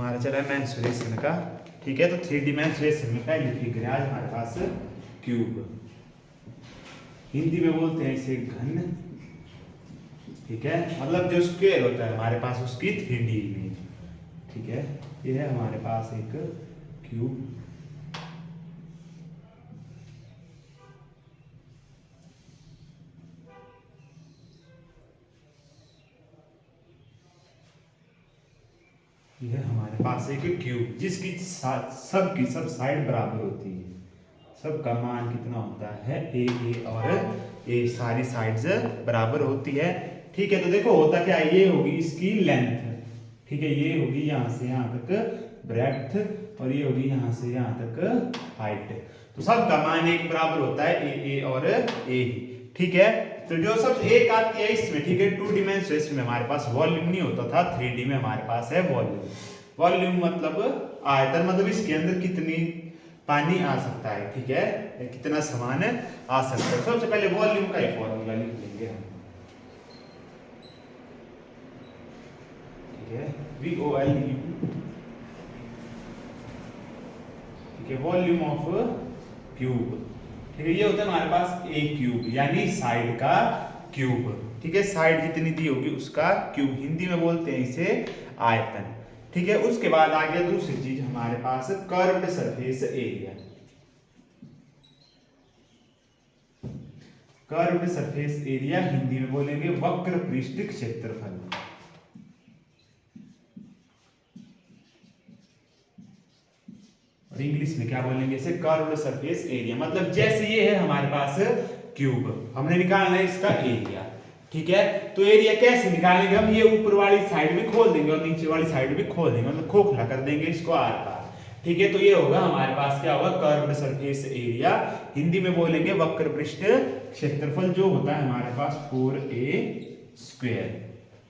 हमारा चला है मेंसुरेशन का। ठीक है, तो 3D मेंसुरेशन में पहली फिगर है आज हमारे पास क्यूब। हिंदी में बोलते हैं इसे घन। ठीक है, मतलब जो स्क्वायर होता है हमारे पास उसकी 3D इमेज। ठीक है, ये है हमारे पास एक क्यूब। यह हमारे पास एक क्यूब जिसकी सब साइड बराबर होती है। सबका मान कितना होता है ए और ए, सारी साइड्स बराबर होती है। ठीक है, तो देखो होता क्या है, ये होगी इसकी लेंथ। ठीक है, ये होगी यहाँ से यहाँ तक ब्रेड्थ और ये होगी यहाँ से यहाँ तक हाइट। तो सबका मान एक बराबर होता है ए और ए। ठीक है, तो जो सब एक आती है इसमें, ठीक है, 2D में हमारे पास वॉल्यूम नहीं होता था, 3D में हमारे पास है वॉल्यूम। वॉल्यूम मतलब आयतन, मतलब इसके अंदर कितनी पानी आ सकता है। ठीक है, कितना सामान आ सकता है। सबसे पहले वॉल्यूम का एक फॉर्मूला लिख लेंगे हम। ठीक है, VOLU। ठीक है, वॉल्यूम ऑफ क्यूब। ठीक है, ये होता है हमारे पास ए क्यूब, यानी साइड का क्यूब। ठीक है, साइड जितनी दी होगी उसका क्यूब, हिंदी में बोलते हैं इसे आयतन। ठीक है, उसके बाद आ गया दूसरी चीज हमारे पास curved surface area. Curved surface area Hindi में बोलेंगे वक्र पृष्ठ क्षेत्रफल। और इंग्लिश में क्या बोलेंगे इसे, कर्व्ड सरफेस एरिया। मतलब जैसे ये है हमारे पास क्यूब, हमने निकालना है इसका एरिया। ठीक है, तो एरिया कैसे निकालेंगे हम, ये ऊपर वाली साइड भी खोल देंगे और नीचे वाली साइड भी खोल देंगे, मतलब खोखला कर देंगे इसको आर पार। ठीक है, तो ये होगा हमारे पास क्या होगा, कर्व्ड सरफेस एरिया। हिंदी में बोलेंगे वक्र पृष्ठ क्षेत्रफल, जो होता है हमारे पास 4a²।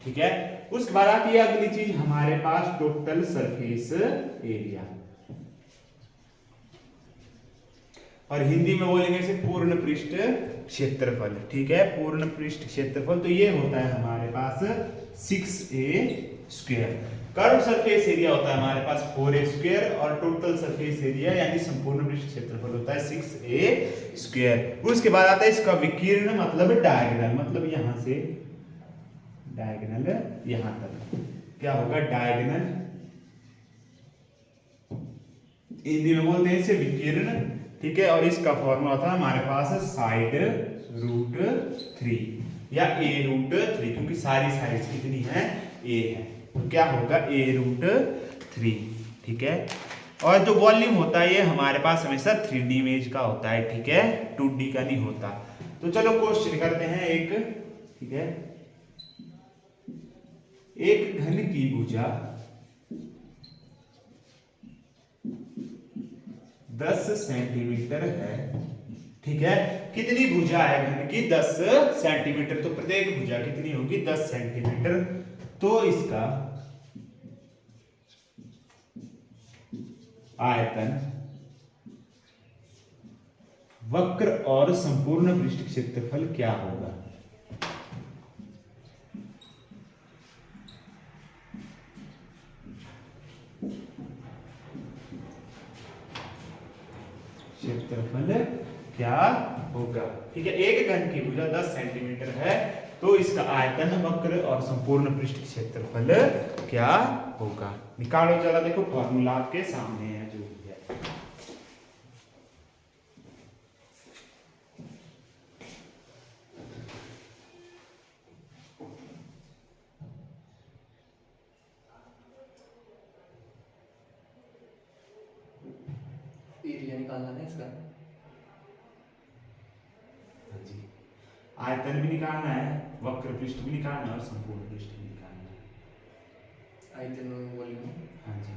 ठीक है, उसके बाद आती है अगली चीज हमारे पास टोटल सरफेस एरिया, और हिंदी में बोलेंगे इसे पूर्ण पृष्ठ क्षेत्रफल। ठीक है, पूर्ण पृष्ठ क्षेत्रफल, तो ये होता है हमारे पास 6a²। कर्व सरफेस एरिया होता है हमारे पास 4a² और टोटल सरफेस एरिया यानी संपूर्ण पृष्ठ क्षेत्रफल होता है 6a²। उसके बाद आता है इसका विकीर्ण, मतलब डायगोनल, मतलब यहां से डायगोनल यहां तक क्या होगा, डायगोनल। हिंदी में बोलते हैं इसे विकीर्ण। ठीक है, और इसका फॉर्मूला था हमारे पास साइड रूट 3 या a रूट 3, क्योंकि सारी साइड्स कितनी है, a है, तो क्या होगा a√3। ठीक है, और जो वॉल्यूम होता है ये हमारे पास हमेशा 3D इमेज का होता है। ठीक है, 2D का नहीं होता। तो चलो क्वेश्चन करते हैं एक। ठीक है, एक घन की भुजा 10 सेंटीमीटर है। ठीक है, कितनी भुजा है घन की, 10 सेंटीमीटर, तो प्रत्येक भुजा कितनी होगी, 10 सेंटीमीटर। तो इसका आयतन, वक्र और संपूर्ण पृष्ठ क्षेत्रफल क्या होगा। क्षेत्रफल क्या होगा। ठीक है, एक घन की भुजा 10 सेंटीमीटर है, तो इसका आयतन, वक्र और संपूर्ण पृष्ठ क्षेत्रफल क्या होगा। निकालो जरा, देखो फॉर्मूला आपके सामने है जो भी है। एरिया निकालना है इसका। हाँ जी, आयतन भी निकालना है, वक्र पृष्ठ भी निकालना है और संपूर्ण पृष्ठ भी निकालना है। आयतन वॉल्यूम। हाँ जी,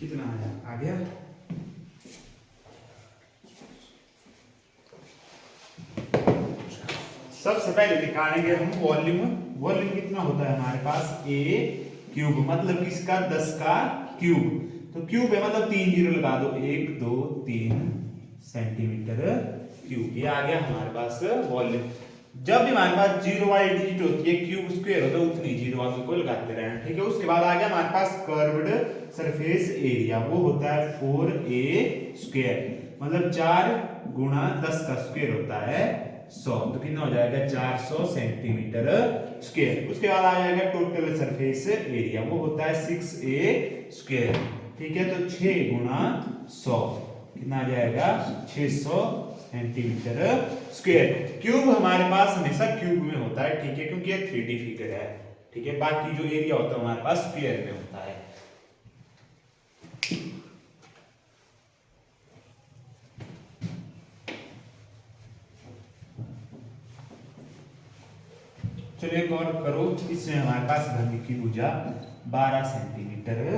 कितना आया, आ गया। सबसे पहले निकालेंगे हम वॉल्यूम। वॉल्यूम कितना होता है हमारे पास, a क्यूब, मतलब किसका, 10 का क्यूब। तो क्यूब है मतलब 3 जीरो लगा दो, 1 2 3 सेंटीमीटर क्यूब, ये आ गया हमारे पास वॉल्यूम। जब भी हमारे पास जीरो वाली डिजिट होती है, क्यूब स्क्वायर होता है, उतनी जीरो वालों को लगाते रहना, ठीक है। उसके बाद आ गया हमारे पास कर्व्ड सरफेस एरिया, वो होता है 4a स्क्वायर, मतलब 4 गुणा 10 का स्क्वायर होता है 100, तो कितना हो जाएगा 400 सेंटीमीटर स्क्वायर। उसके बाद आ जाएगा टोटल सरफेस एरिया, वो होता है 6a स्क्वायर, ठीक है। तो 6 गुणा 100 कितना आ जाएगा 600 सेंटीमीटर स्क्वायर। क्यूब हमारे पास हमेशा क्यूब में होता है, ठीक है, क्योंकि ये 3D फिगर है, ठीक है। बाकी जो एरिया होता है हमारे पास स्क्वायर में होता है। चलिए एक और करो, इसमें हमारे पास भूमि की भुजा 12 सेंटीमीटर है।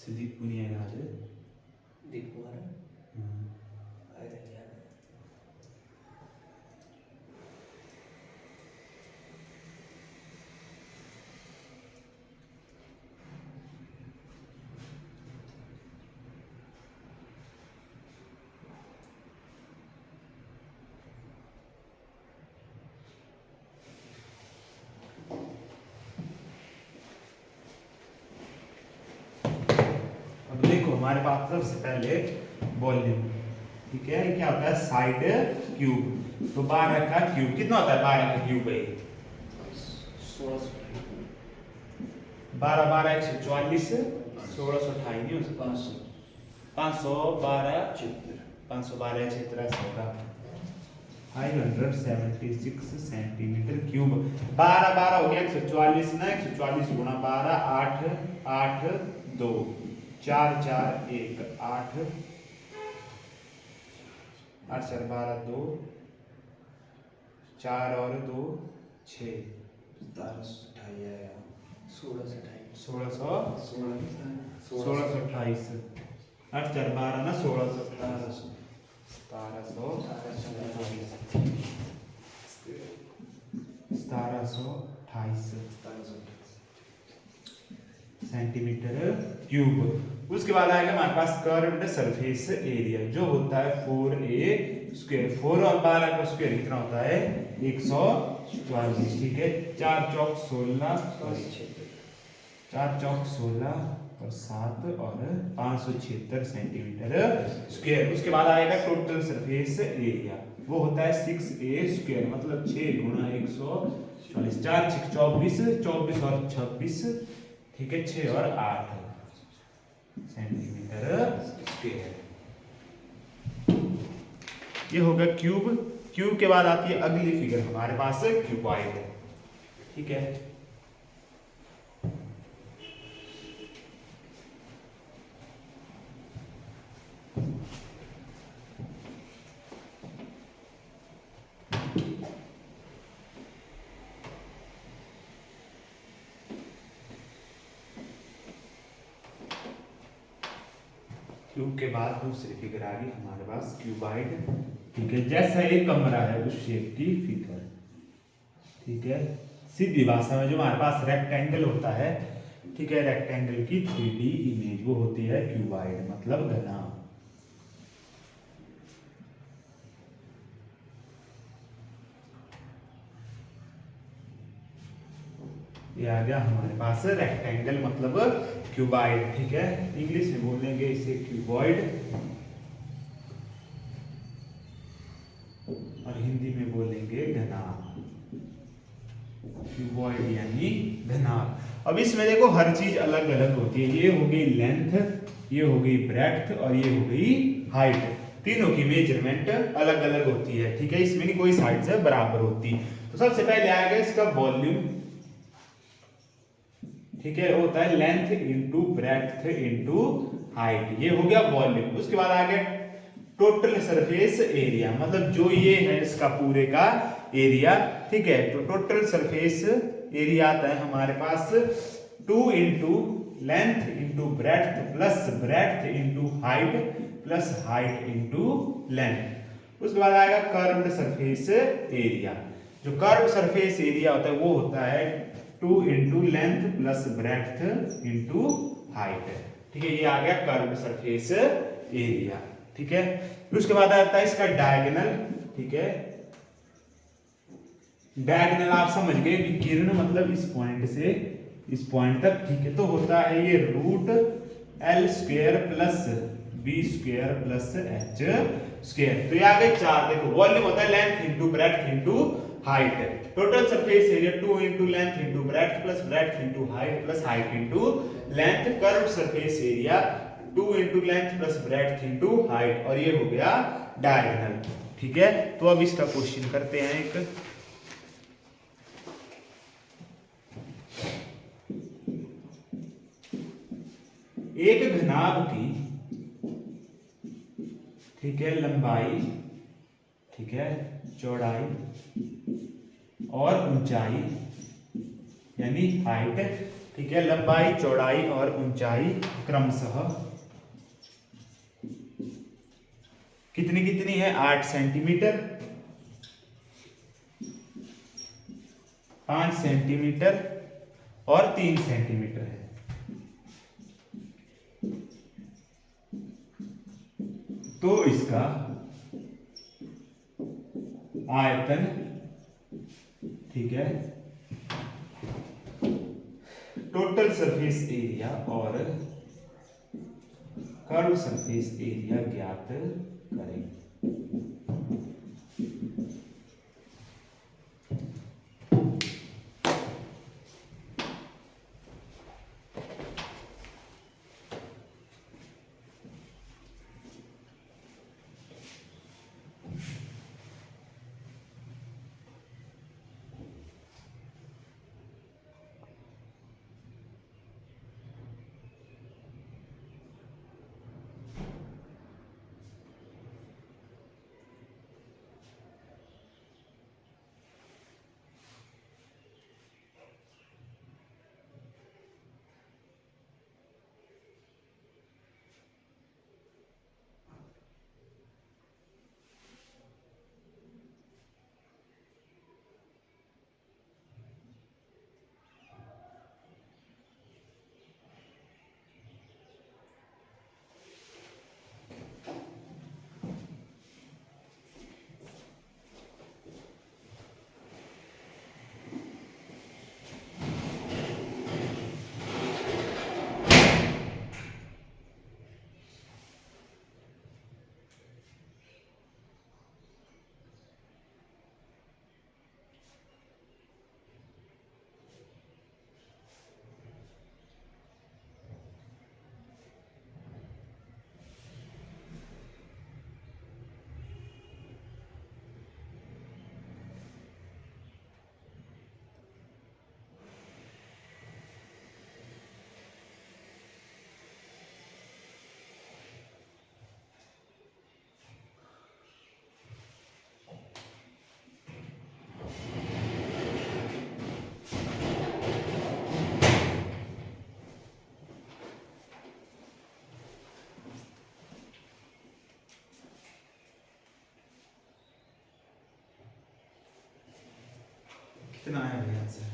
सिद्दीक पुनिया याद है, दीप कुमार हमारे पास सबसे पहले वॉल्यूम, ठीक है। क्या होता है साइड क्यूब, तो 12 का क्यूब कितना होता है, 12 का क्यूब भाई 12 12 144, 1628 नहीं हो सकता, 512 512 576 सेंटीमीटर क्यूब। 12 12 हो गया 144 ना, 144 गुणा 12 8 8 2 4 4 1 8, 8 4 12 2, 4 और 2 6, 1628, 8 4 12 ना 1628, 1728 सेंटीमीटर क्यूब। उसके बाद आएगा हमारे पास कर्व्ड सरफेस एरिया जो होता है 4a स्क्वायर। 4 और 12 का स्क्वायर कितना होता है 144। ठीक है, 4 चौक 16, 4 चौक 16 और 7 और 576 सेंटीमीटर स्क्वायर। उसके बाद आएगा टोटल सरफेस एरिया वो होता है 6a स्क्वायर मतलब 6 गुणा 144, 4 6 24, 24 और 26, ठीक है 6 और 8 सेंटीमीटर स्क्वायर। ये होगा क्यूब। क्यूब के बाद आती है अगली फिगर हमारे पास क्यूबॉइड। ठीक है, क्यूब के बाद दूसरी फिगर आ गई हमारे पास क्यूबॉइड। ठीक है, जैसा एक कमरा है उस शेप की फिगर। ठीक है, सीधी भाषा में जो हमारे पास रेक्टेंगल होता है, ठीक है, रेक्टेंगल की 3D इमेज वो होती है क्यूबॉइड मतलब घना। ये आ गया हमारे पास रेक्टेंगल मतलब क्यूबॉइड। ठीक है, इंग्लिश में बोलेंगे इसे क्यूबॉइड और हिंदी में बोलेंगे घनाभ। क्यूबॉइड यानी घनाभ। अब इसमें देखो हर चीज अलग अलग होती है। ये हो गई लेंथ, ये हो गई ब्रेड्थ और ये हो गई हाइट। तीनों की मेजरमेंट अलग अलग होती है। ठीक है, इसमें नहीं कोई साइड से बराबर होती। तो सबसे पहले आएगा इसका वॉल्यूम। ठीक है, होता है length into breadth into height, ये हो गया वॉल्यूम। उसके बाद आ गया टोटल सरफेस एरिया मतलब जो ये है इसका पूरे का एरिया। ठीक है, तो टोटल सरफेस एरिया आता है हमारे पास 2 into length into breadth plus breadth into height plus height into length. उसके बाद आएगा कर्व्ड सरफेस एरिया। जो कर्व्ड सरफेस एरिया होता है वो होता है 2 into length plus breadth into height. ठीक है, ये आ गया कर्व्ड सरफेस एरिया। ठीक है, उसके बाद आता है इसका डायगोनल। ठीक है, डायगोनल आप समझ गए, विकीर्ण मतलब इस पॉइंट से इस पॉइंट तक। ठीक है, तो होता है ये root L square plus B square plus H square. तो ये आ गए 4। देखो वॉल्यूम होता है length into breadth into height. Total surface area 2 into length into breadth plus breadth into height plus height into length. Curved surface area 2 into length plus breadth into height और ये हो गया डायगोनल। ठीक है, तो अब इसका क्वेश्चन करते हैं एक। एक घनाभ की, ठीक है, लंबाई, ठीक है, चौड़ाई और ऊंचाई यानी हाइट। ठीक है, लंबाई चौड़ाई और ऊंचाई क्रमशः कितनी कितनी है 8 सेंटीमीटर, 5 सेंटीमीटर और 3 सेंटीमीटर है। तो इसका आयतन, ठीक है, टोटल सरफेस एरिया और कर्व सरफेस एरिया ज्ञात करें। कितना आया भैया आंसर?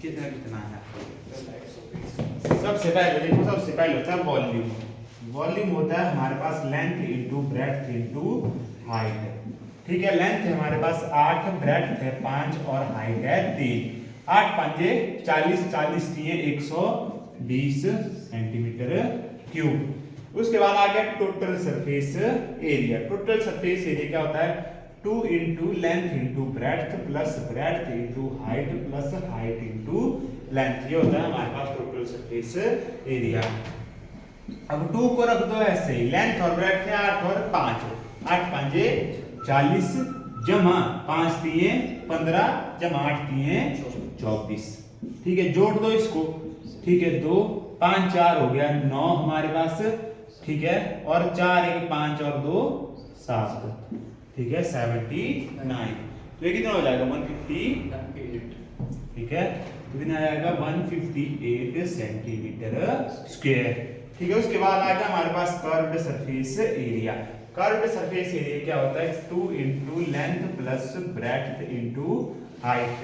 कितना कितना है? सबसे पहले देखो, सबसे पहले होता है वॉल्यूम। वॉल्यूम होता है हमारे पास length into breadth into height. ठीक है, लेंथ है हमारे पास 8, ब्रेड्थ है 5 और हाइट है 3। 8 पंजे 40, 40 दिए 120 सेंटीमीटर क्यूब। उसके बाद आ गया total surface area. Total surface area क्या होता है? 2 into length into breadth plus breadth into height plus height into length. ये होता है हमारे पास टोटल सरफेस एरिया। अब 2 को रख दो ऐसे ही, लेंथ और ब्रेड्थ है 8 और 5। 8 पंजे 40 जमा 5 दिए 15 जमा 8 दिए 24। ठीक है, जोड़ दो इसको। ठीक है, 2 5 4 हो गया 9 हमारे पास। ठीक है, और 4 1 5 और 2 7। ठीक है, 79। तो ये कितना हो जाएगा? 158। ठीक है, तो कितना आ जाएगा? 158 सेंटीमीटर स्क्वायर। ठीक है, उसके बाद आ गया हमारे पास curved surface area. Curved surface area क्या होता है? 2 into length plus breadth into height.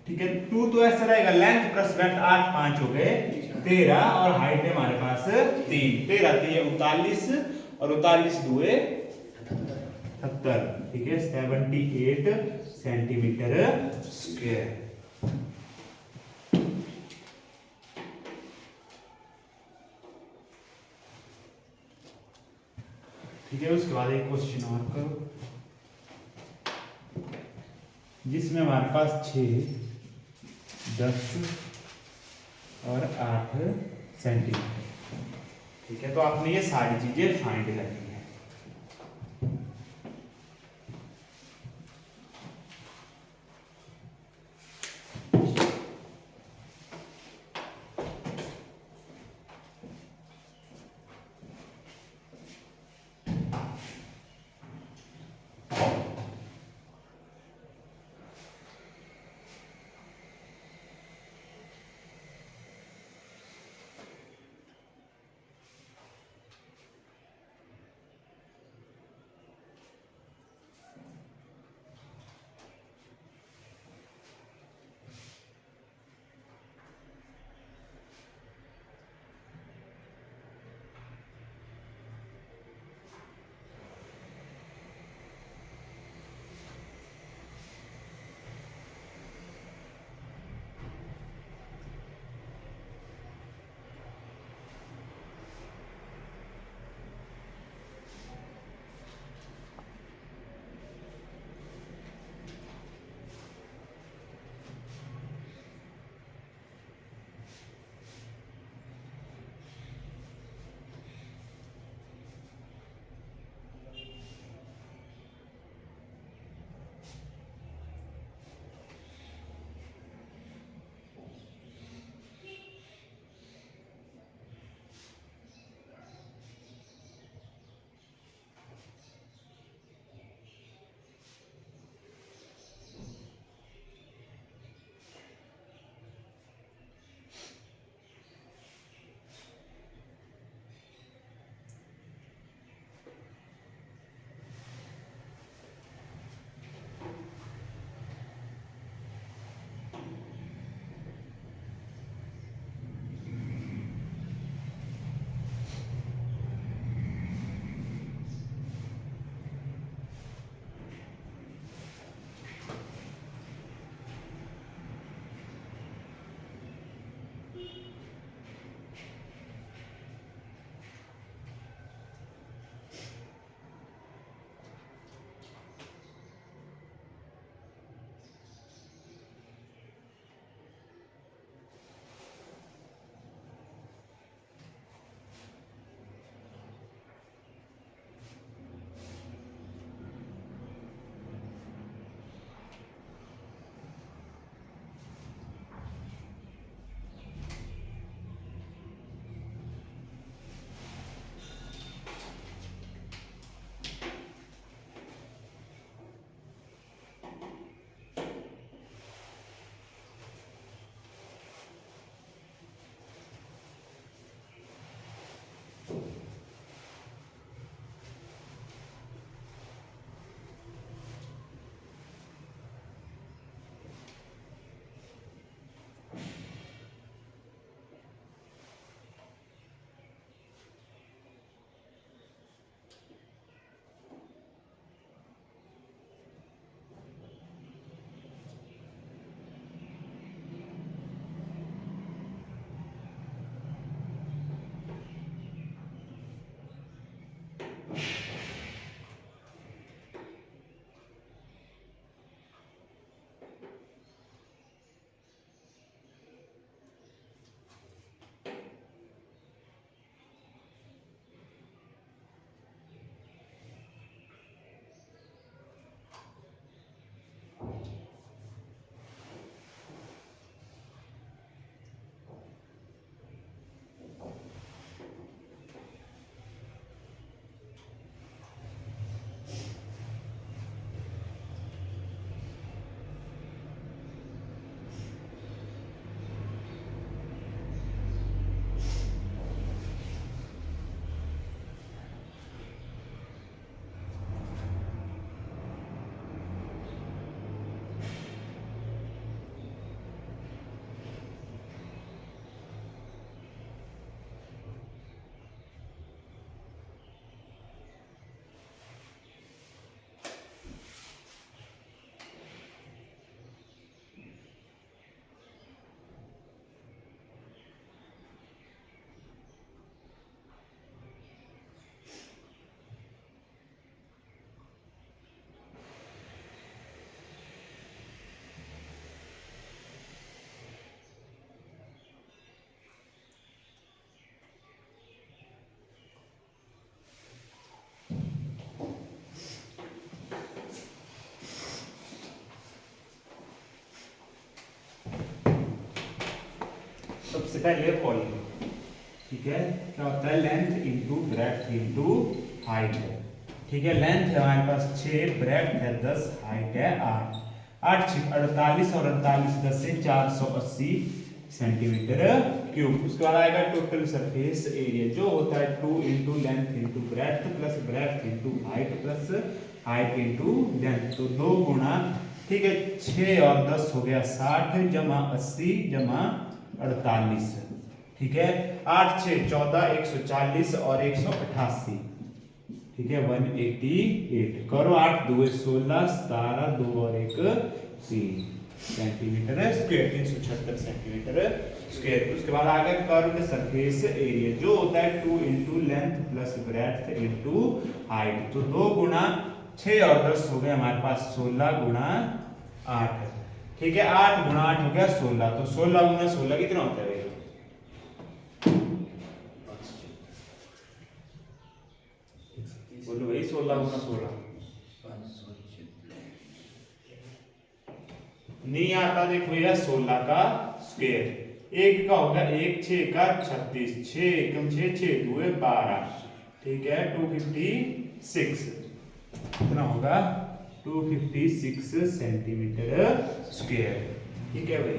ठीक है, 2 तो ऐसा रहेगा, लेंथ प्लस ब्रेड्थ 8 5 हो गए 13 और हाइट है हमारे पास 3। 13 3 39 और 39 2 70। ठीक है, 78 सेंटीमीटर स्क्वायर। ठीक है, उसके बाद एक क्वेश्चन और करो जिसमें हमारे पास 6 10 और 8 सेंटीमीटर। ठीक है, तो आपने ये सारी चीजें फाइंड करनी है। पहले वॉल्यूम। ठीक है, क्या होता है length into breadth into height है। ठीक है, लेंथ है हमारे पास 6, ब्रेड्थ है 10, हाइट है 8। 8 6 48 और 48 10 से 480 सेंटीमीटर क्यूब। उसके बाद आएगा टोटल सरफेस एरिया जो होता है 2 into length into breadth plus breadth into height plus height into length. तो 2 गुणा, ठीक है, 6 और 10 हो गया 60 जमा 80 जमा 48। ठीक है, 8 6 14 140 और 188। ठीक है, 188 करो। 8 2 16 17 2 और 1 3 सेंटीमीटर स्क्वायर, 376 सेंटीमीटर स्क्वायर। उसके बाद आ गया कर्व्ड सरफेस एरिया जो होता है 2 into length plus breadth into height. तो 2 गुणा 6 और 10 हो गए हमारे पास 16 गुणा 8। ठीक है, 8 गुणा 8 हो गया 16। तो 16 गुणा 16 कितना होता है? बोलो भाई, 16 गुना 16 नहीं आता। देखो भैया 16 का स्क्वायर, एक का होगा 1 6 का 36, 6 एकम 6 6 2 12। ठीक है, 256 कितना होगा? 256 सेंटीमीटर स्क्वायर। ठीक है भाई।